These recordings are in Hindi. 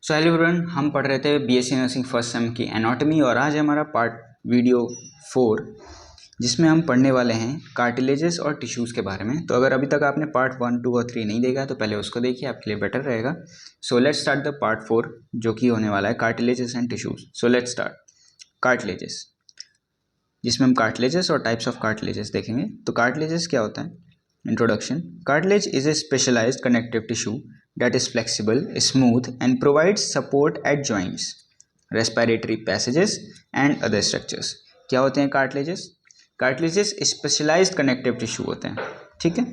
सो हेलो एवरीवन, हम पढ़ रहे थे बीएससी नर्सिंग फर्स्ट सेम की एनाटॉमी और आज हमारा पार्ट वीडियो 4 जिसमें हम पढ़ने वाले हैं कार्टिलेजेस और टिश्यूज़ के बारे में। तो अगर अभी तक आपने पार्ट 1, 2 और 3 नहीं देखा तो पहले उसको देखिए, आपके लिए बेटर रहेगा। So let's start the part 4 जो कि होने वाला है cartilages and tissues. So let's start cartilages, जिसमें हम कार्टिलेजेस और टाइप्स ऑफ कार्टिलेजेस देखेंगे। तो कार्टिलेजेस क्या होता है? Introduction. Cartilage is a specialized connective tissue that is flexible, smooth and provides support at joints, respiratory passages and other structures। क्या होते हैं cartilages? Cartilages specialized connective tissue होते हैं, ठीक है।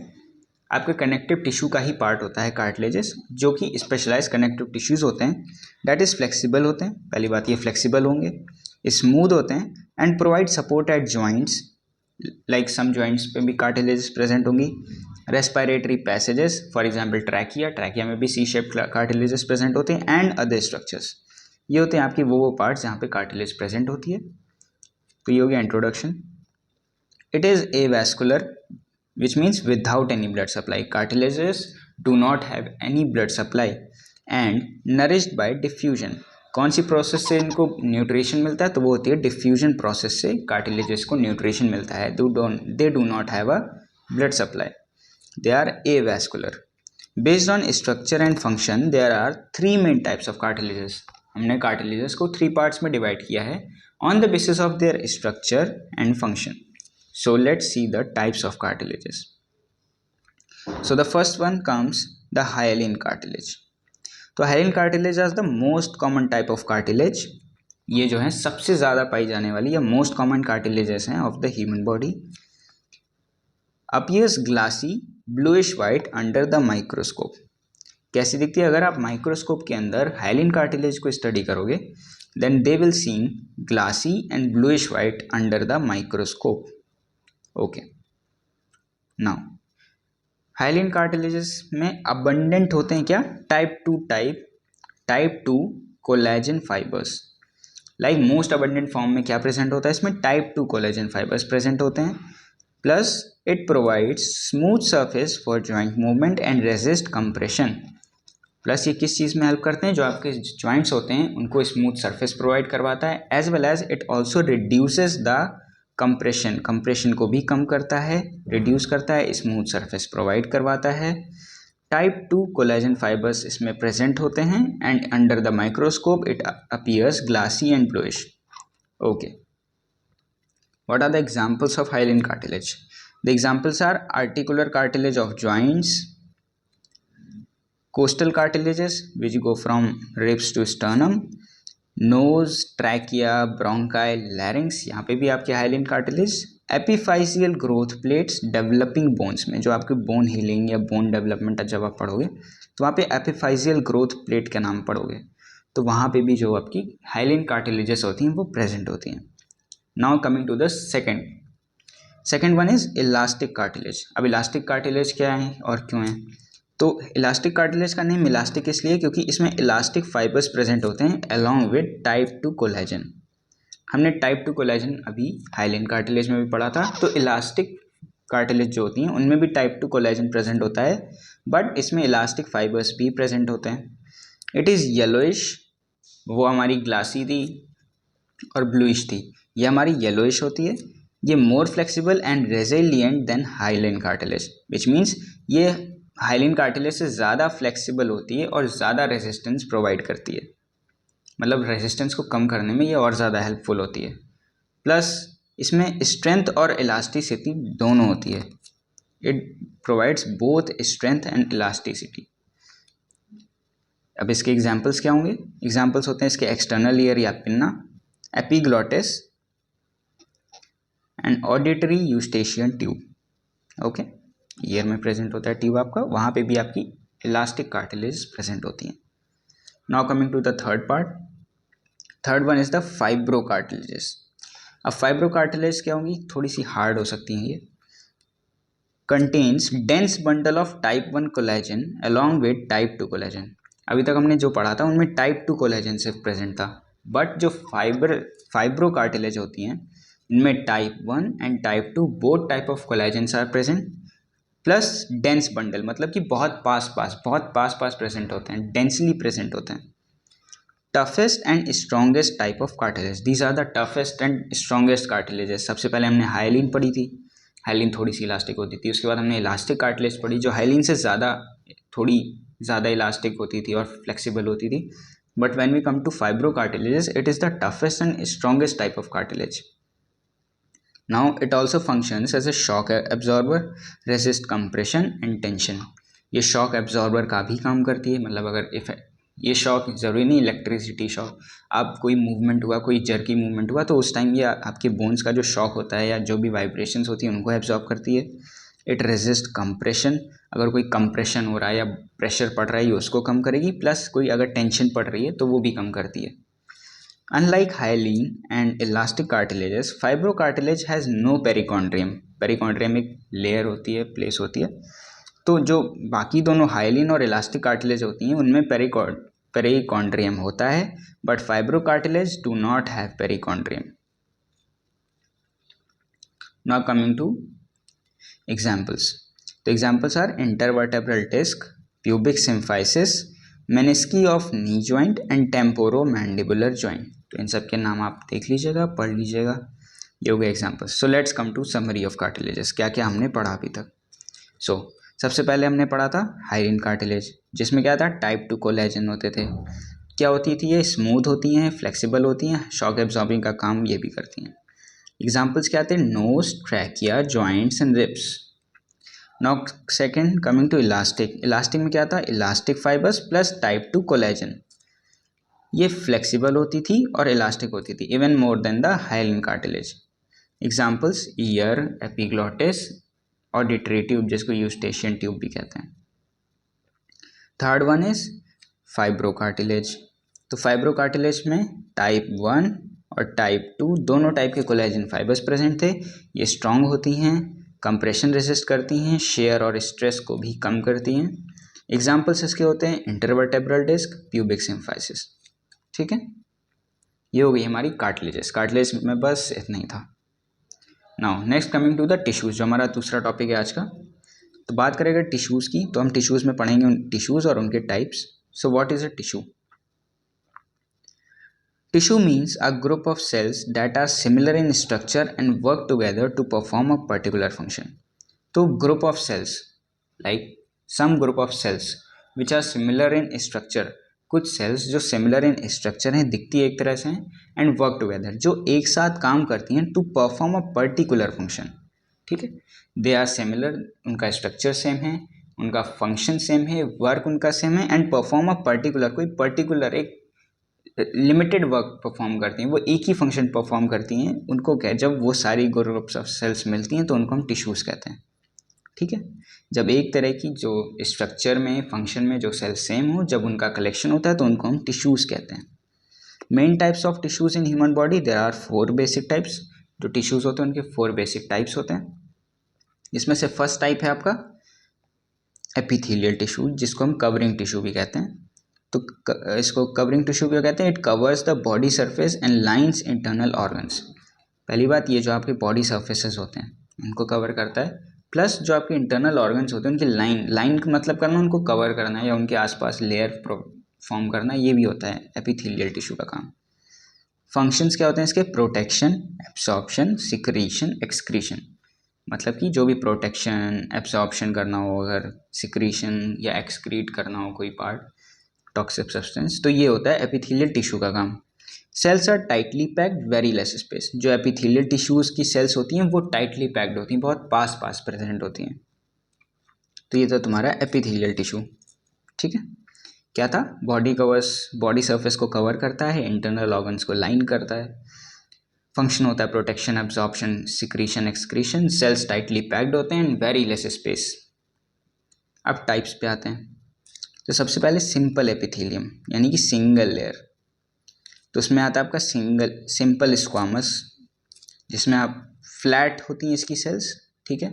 आपके कनेक्टिव टिश्यू का ही पार्ट होता है कार्टिलेजेस, जो कि स्पेशलाइज्ड कनेक्टिव टिश्यूज होते हैं। दैट इज फ्लेक्सिबल होते हैं, पहली बात ये फ्लेक्सिबल होंगे, स्मूथ होते हैं and provide support at joints, like some joints पे भी कार्टिलेजेस प्रेजेंट होंगी। Respiratory passages, for example trachea में भी सी शेप्ड कार्टिलेजेस प्रेजेंट होते हैं एंड अदर स्ट्रक्चर्स। ये होते हैं आपके वो पार्ट्स जहाँ पे कार्टिलेज प्रेजेंट होती है। तो ये हो गया introduction. It is a vascular which means without any blood supply. Cartilages do not have any blood supply and nourished bye diffusion. कौन सी प्रोसेस से इनको न्यूट्रिशन मिलता है? तो वो होती है डिफ्यूजन प्रोसेस से कार्टिलेजेस को न्यूट्रिशन मिलता है। They do not have a blood supply. They are avascular. Based on structure and function, there are 3 main types of cartilages. हमने cartilages को 3 parts में divide किया है on the basis of their structure and function. So let's see the types of cartilages. So the first one comes the hyaline cartilage. तो hyaline cartilage is the most common type of cartilage. ये जो है सबसे ज़्यादा पाई जाने वाली या most common cartilages हैं of the human body. Appears glassy bluish white under the microscope. कैसी दिखती है? अगर आप माइक्रोस्कोप के अंदर हाइलिन कार्टिलेज को स्टडी करोगे then they will seen glassy and bluish white under the microscope. Okay, now hyaline cartilages में अबंडेंट होते हैं क्या? Type 2 collagen fibres. Like most abundant form में क्या प्रेजेंट होता है? इसमें टाइप 2 कोलेजन फाइबर्स प्रेजेंट होते हैं। Plus it provides smooth surface for joint movement and resist compression। Plus ये किस चीज़ में हेल्प करते हैं? जो आपके जॉइंट्स होते हैं उनको स्मूथ सरफेस प्रोवाइड करवाता है, as well as it also reduces the compression को भी कम करता है, रिड्यूस करता है, स्मूथ सरफेस प्रोवाइड करवाता है। टाइप 2 कोलेजन फाइबर्स इसमें प्रेजेंट होते हैं and under the microscope it appears glassy and bluish. Okay, what are the examples of hyaline cartilage? The examples are articular cartilage of joints, costal cartilages which go from ribs to sternum, nose, trachea, bronchi, larynx, यहाँ पे भी आपके hyaline cartilage। epiphyseal growth plates developing bones में, जो आपके bone healing या bone development जब आप पढ़ोगे तो वहाँ पे epiphyseal growth plate के नाम पढ़ोगे, तो वहाँ पे भी जो आपकी hyaline cartilages होती हैं वो present होती हैं। Now coming to the second one is elastic cartilage। अब elastic cartilage क्या है और क्यों है? तो elastic cartilage का नेम elastic इसलिए क्योंकि इसमें elastic fibers प्रेजेंट होते हैं along with type 2 collagen। हमने type 2 collagen अभी hyaline cartilage में भी पढ़ा था। तो elastic cartilage जो होती हैं उनमें भी type 2 collagen प्रेजेंट होता है, बट इसमें elastic fibers भी प्रेजेंट होते हैं। It is yellowish, वो हमारी ग्लासी थी और ब्लूइश थी, ये हमारी येलोइश होती है। ये more flexible and resilient than hyaline cartilage, which means ये हाइलिन कार्टिलेज से ज़्यादा फ्लेक्सिबल होती है और ज़्यादा रेजिस्टेंस प्रोवाइड करती है, मतलब रेजिस्टेंस को कम करने में ये और ज़्यादा हेल्पफुल होती है। प्लस इसमें स्ट्रेंथ और इलास्टिसिटी दोनों होती है। It provides both strength and elasticity. अब इसके एग्जाम्पल्स क्या होंगे? एग्जाम्पल्स होते हैं इसके एक्सटर्नल ईयर या pinna, epiglottis and auditory Eustachian tube. Okay, year में प्रेजेंट होता है ट्यूब आपका, वहाँ पे भी आपकी इलास्टिक कार्टिलेज प्रेजेंट होती हैं। Now coming to the third part, third one is the fibrocartilages. अब फाइब्रो कार्टिलेज क्या होंगी? थोड़ी सी हार्ड हो सकती हैं ये। Contains dense bundle of type 1 collagen along with type 2 collagen. अभी तक हमने जो पढ़ा था उनमें टाइप 2 कोलेजन सिर्फ प्रेजेंट था, बट जो फाइब्रो कार्टिलेज होती हैं इनमें type 1 and type 2 both type of collagens are present. Plus dense bundle, मतलब कि बहुत पास पास प्रेजेंट होते हैं, डेंसली प्रेजेंट होते हैं। Toughest and strongest type of cartilage, these are the toughest and strongest cartilages. सबसे पहले हमने हाइलिन पढ़ी थी, हाइलिन थोड़ी सी इलास्टिक होती थी। उसके बाद हमने इलास्टिक कार्टिलेज पढ़ी जो हाइलिन से थोड़ी ज़्यादा इलास्टिक होती थी और फ्लेक्सिबल होती थी। But when we come to fibrocartilages, it is the toughest and strongest type of cartilage. Now it also functions as a shock absorber, resist compression and tension. ये शॉक एब्जॉर्बर का भी काम करती है, मतलब अगर ये शॉक ज़रूरी नहीं इलेक्ट्रिसिटी शॉक, आप कोई मूवमेंट हुआ, कोई जर्की मूवमेंट हुआ तो उस टाइम ये आपके बोन्स का जो शॉक होता है या जो भी वाइब्रेशंस होती हैं उनको एब्जॉर्ब करती है। इट रेजिस्ट कंप्रेशन, अगर कोई कंप्रेशन हो रहा है या प्रेशर पड़ रहा है ये उसको कम करेगी, प्लस कोई अगर टेंशन पड़ रही है तो वो भी कम करती है। Unlike hyaline and elastic cartilages, fibrocartilage has no perichondrium. Perichondrium एक लेयर होती है, प्लेस होती है। तो जो बाकी दोनों हाइलिन और इलास्टिक कार्टिलेज होती हैं उनमें पेरिकॉन्ड्रियम होता है, but fibro cartilage do not have perichondrium. Now coming to examples, तो examples are intervertebral disc, pubic symphysis, menisci of knee joint and temporomandibular joint. तो इन सब के नाम आप देख लीजिएगा, पढ़ लीजिएगा, ये हो गए examples. So let's come to summary of cartilages, क्या क्या हमने पढ़ा अभी तक। सबसे पहले हमने पढ़ा था हाइलिन कार्टिलेज, जिसमें क्या था, टाइप 2 कोलेजन होते थे। क्या होती थी ये, स्मूथ होती हैं, फ्लेक्सिबल होती हैं, शॉक एब्जॉर्बिंग का काम ये भी करती हैं। एग्जाम्पल्स क्या थे, nose, trachea, joints and ribs. Now second coming to elastic, elastic में क्या था, elastic fibres plus type 2 collagen. ये फ्लेक्सिबल होती थी और इलास्टिक होती थी, even more than the hyaline cartilage. Examples ear, epiglottis, auditory tube जिसको यूस्टेशियन ट्यूब भी कहते हैं। Third one is fibrocartilage. तो फाइब्रो कार्टिलेज में टाइप 1 और टाइप 2 दोनों टाइप के कोलेजन फाइबर्स प्रेजेंट थे। ये स्ट्रॉन्ग होती हैं, कंप्रेशन रेसिस्ट करती हैं, शेयर और स्ट्रेस को भी कम करती हैं। एग्जाम्पल्स इसके होते हैं इंटरवर्टेब्रल डिस्क, प्यूबिक सिम्फाइसिस। ठीक है, ये हो गई हमारी कार्टिलेजेस। कार्टिलेज में बस इतना ही था। Now next coming to the tissues, जो हमारा दूसरा टॉपिक है आज का। तो बात करें अगर टिश्यूज़ की, तो हम टिश्यूज़ में पढ़ेंगे उन टिश्यूज़ और उनके types. So what is a tissue? Tissue means a group of cells that are similar in structure and work together to perform a particular function. तो group of cells, like some group of cells which are similar in structure, कुछ सेल्स जो सिमिलर इन स्ट्रक्चर हैं, दिखती है एक तरह से, एंड वर्क टुगेदर, जो एक साथ काम करती हैं to perform a particular function. ठीक है, दे आर सिमिलर, उनका स्ट्रक्चर सेम है, उनका फंक्शन सेम है, वर्क उनका सेम है, एंड परफॉर्म अ पर्टिकुलर, कोई पर्टिकुलर एक लिमिटेड वर्क परफॉर्म करती हैं, वो एक ही फंक्शन परफॉर्म करती हैं। उनको क्या, जब वो सारी ग्रुप्स ऑफ सेल्स मिलती हैं तो उनको हम टिश्यूज़ कहते हैं। ठीक है, जब एक तरह की जो स्ट्रक्चर में, फंक्शन में जो सेल सेम हो, जब उनका कलेक्शन होता है तो उनको हम टिश्यूज़ कहते हैं। Main types of tissues in human body, there are 4 basic types. जो टिश्यूज़ होते हैं उनके 4 बेसिक टाइप्स होते हैं। इसमें से फर्स्ट टाइप है आपका एपिथेलियल टिश्यू, जिसको हम कवरिंग टिश्यू भी कहते हैं। तो इसको कवरिंग टिश्यू क्यों कहते हैं? It covers the body surface and lines internal organs. पहली बात, ये जो आपके बॉडी सर्फेसेस होते हैं उनको कवर करता है, प्लस जो आपके इंटरनल ऑर्गन्स होते हैं उनकी लाइन का मतलब करना, उनको कवर करना है या उनके आसपास लेयर फॉर्म करना, ये भी होता है एपिथेलियल टिश्यू का काम। फंक्शंस क्या होते हैं इसके? Protection, absorption, secretion, excretion. मतलब कि जो भी प्रोटेक्शन, एब्सॉर्प्शन करना हो, अगर सिक्रीशन या एक्सक्रीट करना हो कोई पार्ट, टॉक्सिक सब्सटेंस, तो ये होता है एपिथेलियल टिश्यू का काम। Cells are tightly packed, very less space. जो एपिथेलियल टिश्यूज़ की सेल्स होती हैं वो टाइटली पैक्ड होती हैं, बहुत पास पास प्रेजेंट होती हैं। तो ये था तुम्हारा एपिथेलियल टिश्यू। ठीक है, क्या था? बॉडी सरफेस को कवर करता है, इंटरनल ऑर्गन्स को लाइन करता है। फंक्शन होता है protection, absorption, secretion, excretion. Cells tightly packed होते हैं, वेरी लेस स्पेस। अब टाइप्स पे आते हैं। तो सबसे पहले सिंपल एपिथेलियम, यानी कि सिंगल लेयर। तो उसमें आता है आपका सिंपल स्क्वामस, जिसमें आप फ्लैट होती हैं इसकी सेल्स। ठीक है,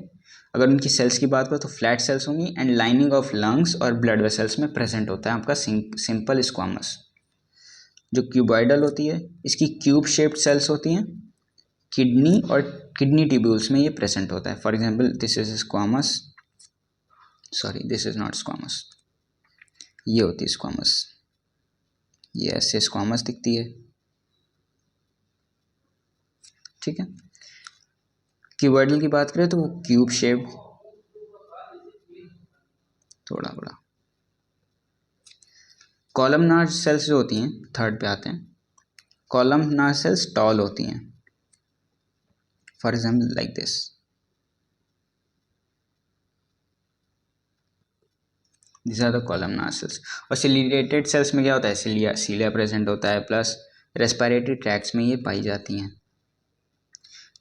अगर उनकी सेल्स की बात करो तो फ्लैट सेल्स होंगी, एंड लाइनिंग ऑफ लंग्स और ब्लड वेसल्स में प्रेजेंट होता है आपका सिंपल स्क्वामस। जो क्यूबॉइडल होती है, इसकी क्यूब शेप्ड सेल्स होती हैं, किडनी और किडनी ट्यूब्यूल्स में ये प्रेजेंट होता है। For example this is squamous, sorry this is not squamous, ये होती है स्क्वामस। ये ऐसे स्क्वामस दिखती है, ठीक है। क्यूबॉइडल की बात करें तो वो क्यूब शेप्ड, थोड़ा बड़ा। कॉलमनार सेल्स जो होती हैं, थर्ड पे आते हैं, कॉलमनार सेल्स टॉल होती हैं, for example like this. This are the columnar cells. और सिलिएटेड सेल्स में क्या होता है, सीलिया प्रेजेंट होता है, प्लस रेस्पिरेटरी ट्रैक्ट्स में ये पाई जाती हैं।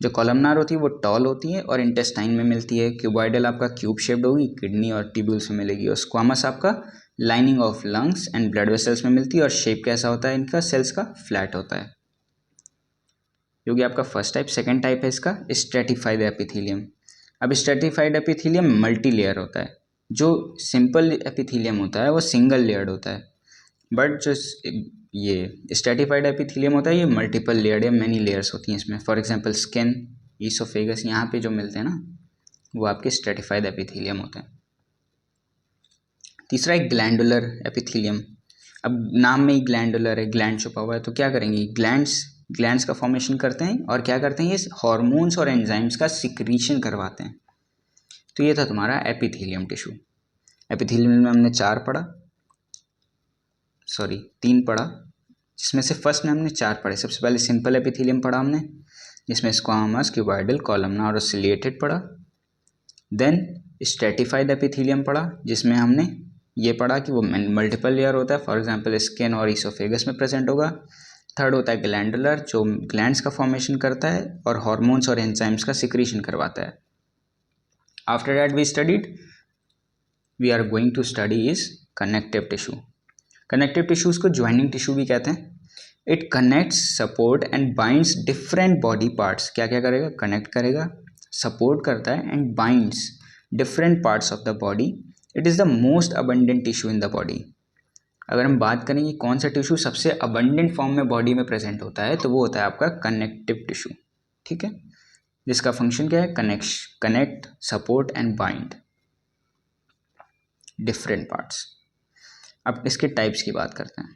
जो कॉलमनार होती है वो टॉल होती है और इंटेस्टाइन में मिलती है। क्यूबॉइडल आपका क्यूब शेप्ड होगी, किडनी और ट्यूब्यूल्स में मिलेगी। और स्क्वामस आपका lining of lungs and blood vessels में मिलती है। और शेप कैसा होता है इनका, सेल्स का फ्लैट होता है, जो कि आपका फर्स्ट टाइप। सेकेंड टाइप है इसका स्ट्रेटिफाइड एपिथेलियम। अब स्ट्रेटिफाइड एपिथेलियम मल्टी लेयर होता है। जो सिंपल एपिथेलियम होता है वो सिंगल लेयर्ड होता है, बट जो ये स्ट्रेटिफाइड एपिथेलियम होता है ये मल्टीपल लेयर्ड या मैनी लेयर्स होती हैं इसमें। फॉर एग्जांपल स्किन, ईसोफेगस, यहाँ पे जो मिलते हैं ना वो आपके स्ट्रेटिफाइड एपिथेलियम होते हैं। तीसरा एक ग्लैंडुलर एपिथेलियम। अब नाम में ही ग्लैंडुलर है, ग्लैंड छुपा हुआ है, तो क्या करेंगे, ग्लैंड्स का फॉर्मेशन करते हैं और क्या करते हैं, ये हॉर्मोन्स और एंजाइम्स का सिक्रीशन करवाते हैं। तो ये था तुम्हारा एपिथेलियम टिश्यू। एपिथेलियम में हमने तीन पढ़ा, जिसमें से फर्स्ट में हमने 4 पढ़े। सबसे पहले सिंपल एपिथेलियम पढ़ा हमने, जिसमें स्क्वामस, क्यूबॉइडल, कॉलमनार और सिलिएटेड पढ़ा। देन स्ट्रेटिफाइड एपिथेलियम पढ़ा, जिसमें हमने ये पढ़ा कि वो मल्टीपल लेयर होता है, फॉर एग्जांपल स्किन और ईसोफेगस में प्रेजेंट होगा। थर्ड होता है ग्लैंडुलर, जो ग्लैंड्स का फॉर्मेशन करता है और हॉर्मोन्स और एंजाइम्स का सिक्रीशन करवाता है। After that we are going to study is connective tissue. Connective tissues को ज्वाइनिंग टिश्यू भी कहते हैं। It connects, support and binds different body parts. क्या क्या करेगा, कनेक्ट करेगा, सपोर्ट करता है and binds different parts of the body. It is the most abundant tissue in the body. अगर हम बात करें कि कौन सा टिश्यू सबसे अबंडेंट फॉर्म में बॉडी में प्रेजेंट होता है, तो वो होता है आपका कनेक्टिव टिश्यू, ठीक है, जिसका फंक्शन क्या है, connect, support and bind different parts. अब इसके टाइप्स की बात करते हैं।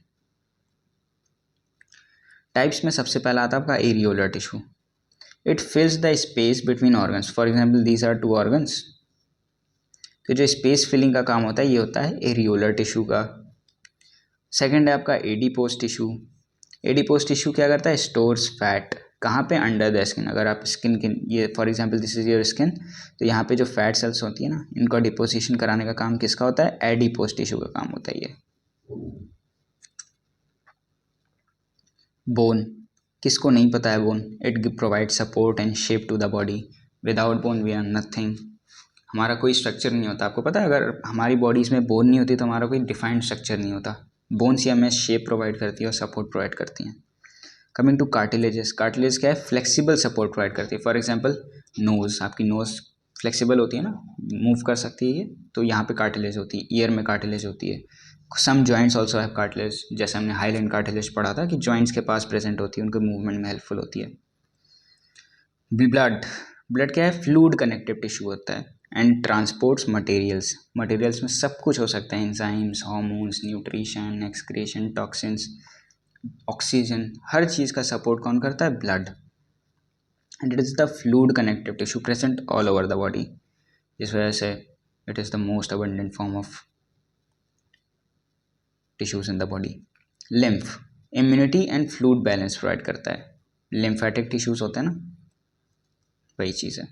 टाइप्स में सबसे पहला आता है आपका areolar tissue. It fills the space between organs. For example these are 2 organs. तो जो स्पेस फिलिंग का काम होता है ये होता है एरियोलर टिश्यू का। सेकेंड है आपका एडिपोज टिश्यू। एडिपोज टिश्यू क्या करता है, स्टोर्स फैट। कहाँ पे, अंडर द स्किन। अगर आप स्किन की, ये for example this is your skin, तो यहाँ पे जो फैट सेल्स होती है ना, इनका डिपोजिशन कराने का काम किसका होता है, एडिपोज टिश्यू का काम होता है ये। बोन, किसको नहीं पता है bone, it provide support and shape to the body. Without bone we are nothing. हमारा कोई स्ट्रक्चर नहीं होता। आपको पता है अगर हमारी बॉडीज में बोन नहीं होती तो हमारा कोई डिफाइंड स्ट्रक्चर नहीं होता। बोन्स ही हमें शेप प्रोवाइड करती है और सपोर्ट प्रोवाइड करती हैं। Coming to cartilages. कार्टिलेज क्या है, फ्लेक्सिबल सपोर्ट प्रोवाइड करती है। फॉर एग्जांपल नोज़, आपकी नोज़ फ्लेक्सिबल होती है ना, मूव कर सकती है ये, तो यहाँ पे कार्टिलेज होती है। ईयर में कार्टिलेज होती है। सम जॉइंट्स ऑल्सो हैव कार्टिलेज, जैसे हमने हाइलैंड कार्टिलेज पढ़ा था कि जॉइंट्स के पास प्रेजेंट होती है, उनके मूवमेंट में हेल्पफुल होती है। ब्लड क्या है, फ्लूइड कनेक्टिव टिश्यू होता है एंड ट्रांसपोर्ट्स मटेरियल्स। मटेरियल्स में सब कुछ हो सकता है, enzymes, hormones, nutrition, excretion, toxins, oxygen, हर चीज़ का सपोर्ट कौन करता है, blood. And it is the fluid connective tissue present all over the body. इस वजह से it is the most abundant form of tissues in the body. Lymph, immunity and fluid balance provide करता है। लिम्फेटिक टिश्यूज होते हैं ना, वही चीज़ है।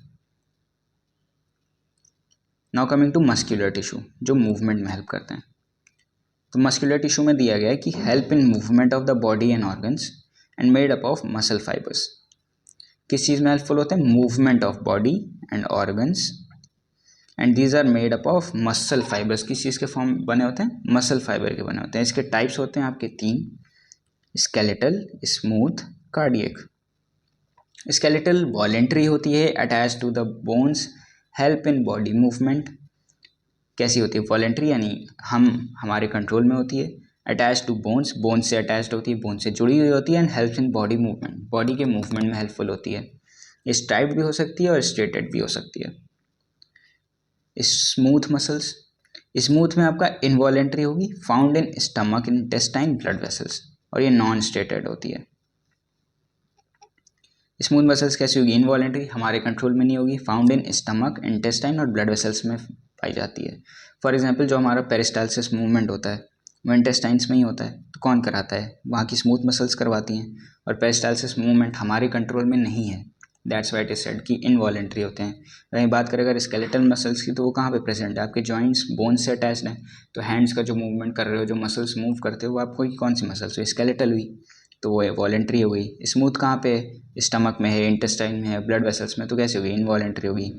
Now coming to muscular tissue, जो मूवमेंट में हेल्प करते हैं। तो मस्कुलर टिश्यू में दिया गया है कि help in movement of the body and organs and made up of muscle fibres. किस चीज़ में हेल्पफुल होते हैं, movement of body and organs, and these are made up of muscle fibres. किस चीज़ के फॉर्म बने होते हैं, मसल फाइबर के बने होते हैं। इसके टाइप्स होते हैं आपके 3, skeletal, smooth, cardiac. Skeletal voluntary होती है, attach to the bones, help in body movement. कैसी होती है, वॉलेंट्री यानी हमारे कंट्रोल में होती है। अटैच टू बोन्स, बोन्स से अटैच्ड होती है, बोन से जुड़ी हुई होती है। And help in body movement, body के मूवमेंट में हेल्पफुल होती है। स्ट्राइप्ड भी हो सकती है और स्ट्रेटेड भी हो सकती है। स्मूथ मसल्स, स्मूथ में आपका इनवॉलेंट्री होगी, found in stomach, intestine, blood vessels. और ये नॉन स्टेटेड होती है। स्मूथ मसल्स कैसी होगी? इनवॉलेंट्री, हमारे कंट्रोल में नहीं होगी, फाउंड इन स्टमक, इंटेस्टाइन और ब्लड वेसल्स में पाई जाती है। फॉर एग्जांपल जो हमारा पेरिस्टाल्सिस मूवमेंट होता है वो इंटेस्टाइन्स में ही होता है, तो कौन कराता है? वहाँ की स्मूथ मसल्स करवाती हैं, और पेरिस्टाल्सिस मूवमेंट हमारे कंट्रोल में नहीं है, that's why it is said कि इनवॉलेंट्री होते हैं। वहीं बात करें अगर स्केलेटल मसल्स की, तो वो कहाँ पे प्रेजेंट है? आपके जॉइंट्स बोन से अटैच्ड हैं, तो हैंड्स का जो मूवमेंट कर रहे हो, जो मसल्स मूव करते हो, वो आपको कौन सी मसल्स हुई? स्केलेटल हुई, तो वो वॉलेंट्री हो गई। स्मूथ कहाँ पे? स्टमक में है, इंटेस्टाइन में है, ब्लड वेसल्स में, तो कैसे होगी? इनवॉलेंट्री होगी।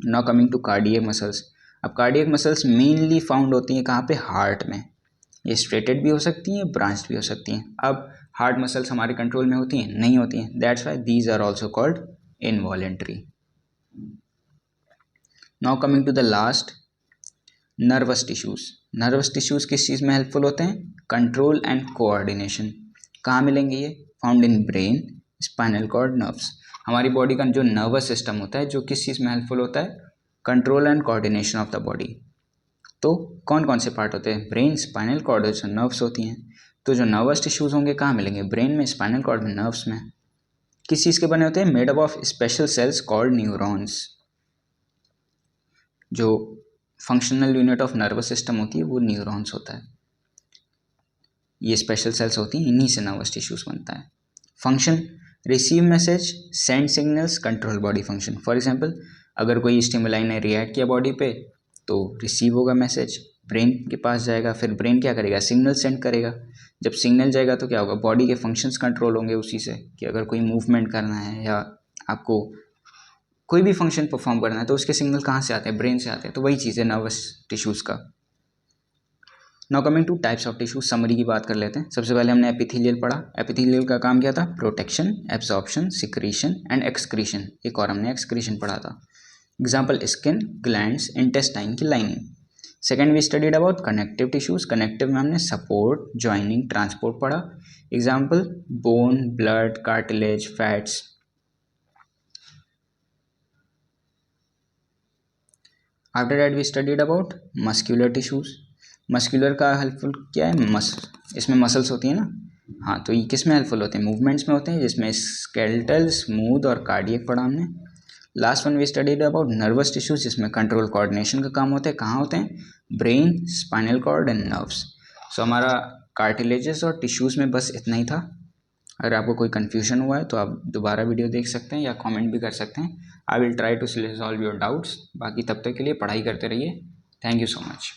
Now coming to cardiac muscles. अब कार्डियक मसल्स मेनली फाउंड होती हैं कहाँ पे? हार्ट में। ये स्ट्रेटेड भी हो सकती हैं, ब्रांच्ड भी हो सकती हैं। अब हार्ट मसल्स हमारे कंट्रोल में होती हैं? नहीं होती हैं, that's why these are also called involuntary. Now coming to the last, nervous tissues. Nervous tissues किस चीज़ में हेल्पफुल होते हैं? Control and coordination. कहाँ मिलेंगे ये? Found in brain, spinal cord, nerves. हमारी बॉडी का जो नर्वस सिस्टम होता है, जो किस चीज़ में हेल्पफुल होता है? Control and coordination of the body. तो कौन कौन से पार्ट होते हैं? ब्रेन, स्पाइनल कॉर्ड और जो नर्व्स होती हैं। तो जो नर्वस टिश्यूज होंगे कहाँ मिलेंगे? ब्रेन में, स्पाइनल कॉर्ड में, नर्व्स में। किस चीज़ के बने होते हैं? Made up of special cells called neurons. जो functional unit of nervous system होती है वो न्यूरॉन्स होता है। ये स्पेशल सेल्स होती हैं, इन्हीं से नर्वस टिश्यूज बनता है। Function, receive message, send signals, control body function. For example अगर कोई स्टिमुलाई ने रिएक्ट किया बॉडी पे, तो रिसीव होगा मैसेज, ब्रेन के पास जाएगा, फिर ब्रेन क्या करेगा? सिग्नल सेंड करेगा। जब सिग्नल जाएगा तो क्या होगा? बॉडी के फंक्शंस कंट्रोल होंगे उसी से, कि अगर कोई मूवमेंट करना है या आपको कोई भी फंक्शन परफॉर्म करना है, तो उसके सिग्नल कहाँ से आते हैं? ब्रेन से आते हैं। तो वही चीज़ है नर्वस टिश्यूज़ का। Now coming two types of tissues, summary की बात कर लेते हैं। सबसे पहले हमने एपिथेलियल पढ़ा। एपिथेलियल का काम क्या था? Protection, absorption, secretion and excretion. एक और हमने एक्सक्रीशन पढ़ा था। एग्जाम्पल स्किन, ग्लैंड्स, इंटेस्टाइन की lining. Second we studied about connective tissues. Connective में हमने सपोर्ट, ज्वाइनिंग, ट्रांसपोर्ट पढ़ा। Example bone, blood, cartilage, fats. After that we studied about muscular tissues. Muscular का हेल्पफुल क्या है? इसमें मसल्स होती हैं ना। हाँ, तो ये किस में हेल्पफुल होते हैं? मूवमेंट्स में होते हैं, जिसमें स्केलेटल, स्मूथ और कार्डियक पढ़ा हमने। Last one we studied about nervous tissues, जिसमें कंट्रोल कोऑर्डिनेशन का काम होता है। कहाँ होते हैं? Brain, spinal cord and nerves. So हमारा कार्टिलेजेस और टिश्यूज़ में बस इतना ही था। अगर आपको कोई कन्फ्यूजन हुआ है तो आप दोबारा वीडियो देख सकते हैं या कमेंट भी कर सकते हैं। I will try to resolve your doubts. बाकी तब तक के लिए पढ़ाई करते रहिए। Thank you so much.